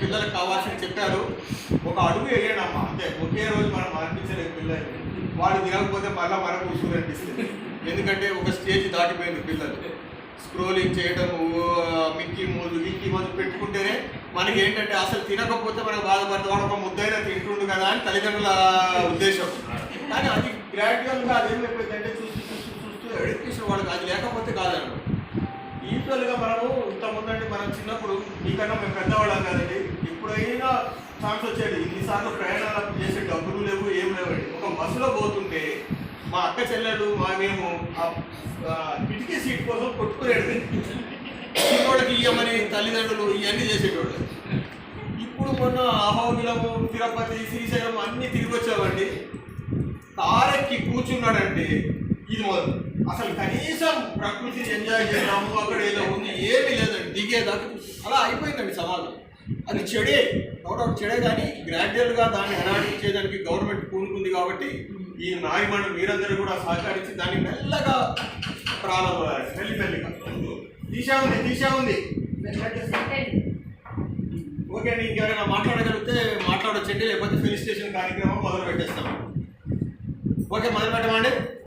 పిల్లలకు కావాల్సింది చెప్పారు. ఒక అడుగు వేయండి అమ్మ, అంతే. ఒకే రోజు మనం మార్పించలేదు పిల్లల్ని. వాళ్ళు తినకపోతే మళ్ళీ మనకు ఉసురు అనిపిస్తుంది. ఎందుకంటే ఒక స్టేజ్ దాటిపోయింది పిల్లలు. స్క్రోలింగ్ చేయడము, మిక్కీ మోజు పెట్టుకుంటేనే మనకి ఏంటంటే అసలు తినకపోతే మనకు బాధపడతాం. వాడు ఒక ముద్దైనా తింటుండు కదా అని తల్లిదండ్రుల ఉద్దేశం. కానీ అది గ్రాడ్యువల్గా అదేమైపోయిందంటే చూస్తూ ఎడ్యుకేషన్ వాళ్ళకి అది లేకపోతే కాదన్నమాట. ఈక్వల్గా మనము ఇంతకుముందంటే మనం చిన్నప్పుడు మీకన్నా మేము పెద్దవాళ్ళం కదండి. ఎప్పుడైనా ఛాన్స్ వచ్చేది. ఇన్నిసార్లు ప్రయాణాలు చేసే డబ్బులు లేవు, ఏం లేవండి. ఒక బస్సులో పోతుంటే మా అక్క చెల్లెలు మేము కిటికీ సీట్ కోసం కొట్టుకునేది. వాళ్ళకి ఇయ్యమని తల్లిదండ్రులు ఇవన్నీ చేసేటోళ్ళు. ఇప్పుడు మొన్న అహోబిలము, తిరుపతి, శ్రీశైలం అన్నీ తిరిగి వచ్చామండి. తారెక్కి కూర్చున్నాడంటే ఇది మొదలు. అసలు కనీసం ప్రకృతిని ఎంజాయ్ చేద్దాము, అక్కడ ఏదో ఉంది, ఏమీ లేదండి. దిగేదాకా అలా అయిపోయిందండి సమాజం. అది చెడే, డౌట్ చెడే. కానీ గ్రాడ్యువల్గా దాన్ని హెరాడించేదానికి గవర్నమెంట్ పూనుకుంది కాబట్టి ఈ నాయమణి మీరందరూ కూడా సహకరించి దాన్ని మెల్లగా ప్రారంభమయ్యారు. మెల్లిమెల్లిగా తీసా ఉంది. ఓకే అండి, ఇంకెవరైనా మాట్లాడగలిగితే మాట్లాడొచ్చండి, లేకపోతే ఫిల్ స్టేషన్ కార్యక్రమం మొదలు పెట్టేస్తాం. ఓకే, మొదలు పెట్టమండి.